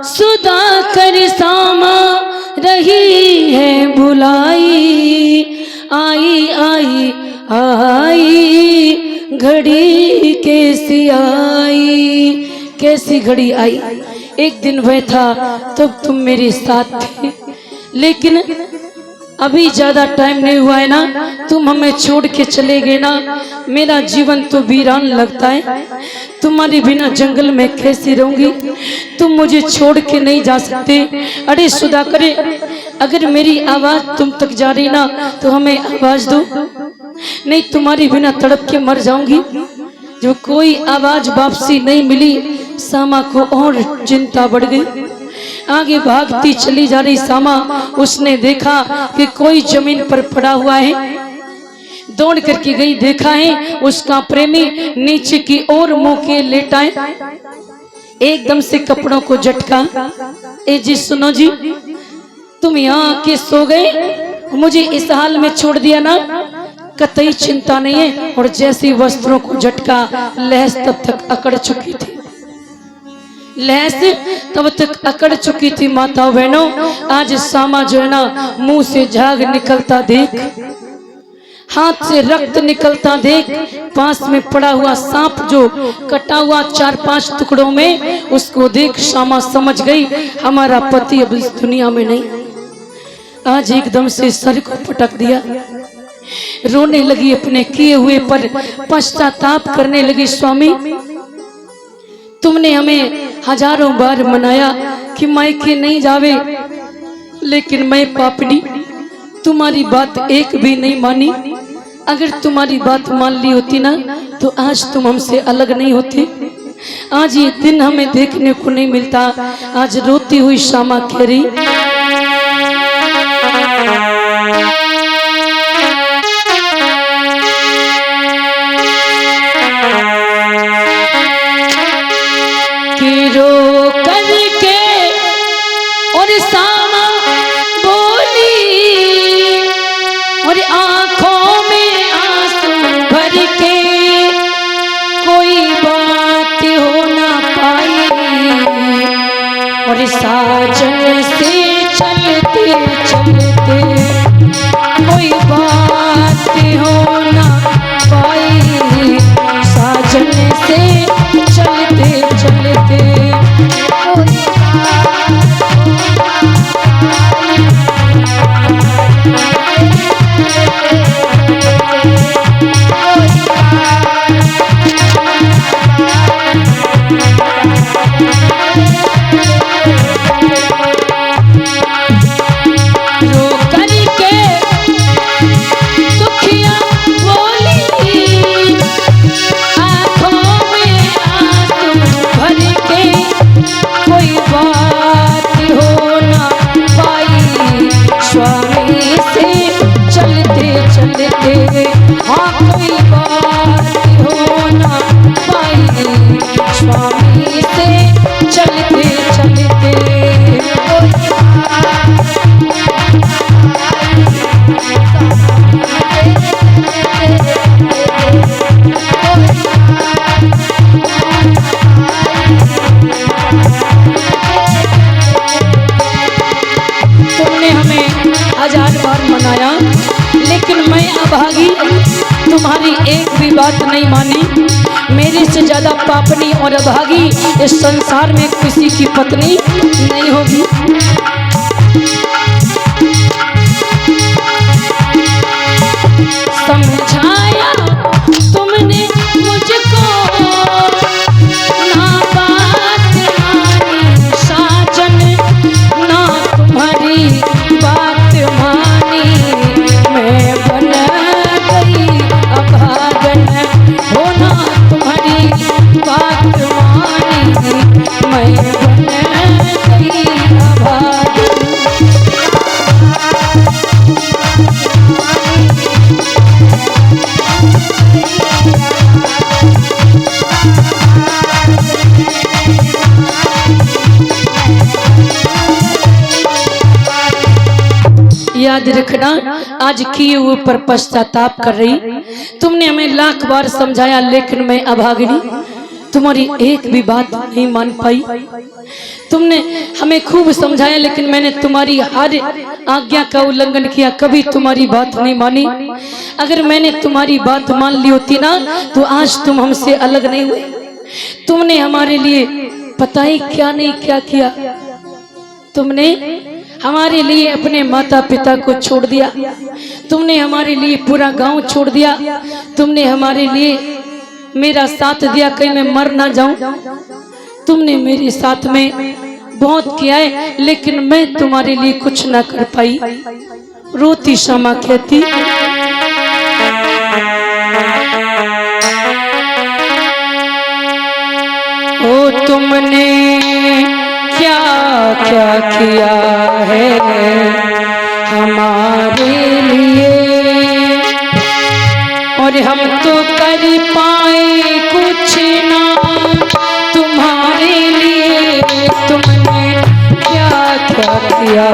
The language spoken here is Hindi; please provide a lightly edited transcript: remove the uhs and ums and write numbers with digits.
सुधाकर सामा रही है बुलाई, आई आई आई घड़ी कैसी आई, कैसी घड़ी आई। एक दिन वह था तब तुम मेरे साथ थे, लेकिन अभी ज्यादा टाइम नहीं हुआ है ना, तुम हमें छोड़ के चले गए ना, मेरा जीवन तो वीरान लगता है। तुम्हारे बिना जंगल में कैसे रहूंगी, तुम मुझे छोड़ के नहीं जा सकते। अरे सुधाकर, अगर मेरी आवाज तुम तक जा रही ना तो हमें आवाज दो, नहीं तुम्हारे बिना तड़प के मर जाऊंगी। जब कोई आवाज वापसी नहीं मिली, सामा को और चिंता बढ़ गई। आगे भागती चली जा रही सामा, उसने देखा कि कोई जमीन पर पड़ा हुआ है। दौड़ करके गई, देखा है उसका प्रेमी नीचे की ओर मुंह के लेटा है। एकदम से कपड़ों को झटका, ए जी सुनो जी, तुम यहाँ आके सो गए, मुझे इस हाल में छोड़ दिया ना, कतई चिंता नहीं है। और जैसे वस्त्रों को झटका, लहस तब तक अकड़ चुकी थी, लहस तब तक अकड़ चुकी थी। माताओं बहनों, आज सामा जो है ना, मुंह से झाग निकलता देख, हाथ से रक्त निकलता देख, पास में पड़ा हुआ सांप जो कटा हुआ 4-5 टुकड़ों में, उसको देख सामा समझ गई हमारा पति अब इस दुनिया में नहीं। आज एकदम से सर को पटक दिया, रोने लगी, अपने किए हुए पर पश्चाताप करने लगी। स्वामी, तुमने हमें हजारों बार मनाया कि मायके नहीं जावे, लेकिन मैं पापनी तुम्हारी बात एक भी नहीं मानी। अगर तुम्हारी बात मान ली होती ना तो आज तुम हमसे अलग नहीं होते। आज ये दिन हमें देखने को नहीं मिलता। आज रोती हुई सामा कह रही, कि रो करके और सामा बोली, और आंखों में आंसू भर के कोई बात हो ना पाई, और साजन से चलते चलते कोई बात हो ना पाई, साजन से चलते चलते तुम्हारी एक भी बात नहीं मानी। मेरे से ज्यादा पापनी और अभागी इस संसार में किसी की पत्नी नहीं होगी। समझाया तुमने मुझको, ना बात मानी साजन, ना तुम्हारी बात मानी, मैं बन गई अभागन, हो ना तुम्हारी बात मानी, मैं बन गई अभागन। याद रखना, आज किए हुए पर पश्चाताप कर रही। तुमने हमें लाख बार समझाया, लेकिन मैं अभागिनी, तुम्हारी एक भी बात नहीं मान पाई। तुमने हमें खूब समझाया, लेकिन मैंने तुम्हारी हर आज्ञा का उल्लंघन किया, कभी तुम्हारी बात नहीं मानी। अगर मैंने तुम्हारी बात मान ली होती ना, तो आज तुम हमसे अलग नहीं हुए। तुमने हमारे लिए पता ही क्या नहीं क्या किया। तुमने हमारे लिए अपने माता पिता को छोड़ दिया, तुमने हमारे लिए पूरा गांव छोड़ दिया, तुमने हमारे लिए मेरा साथ दिया, कहीं मैं मर ना जाऊं। तुमने मेरे साथ में बहुत किया है, लेकिन मैं तुम्हारे लिए कुछ ना कर पाई। रोती क्षमा कहती, ओ तुमने क्या क्या किया है हमारे लिए, और हम तो कर पाए कुछ ना तुम्हारे लिए। तुमने क्या क्या किया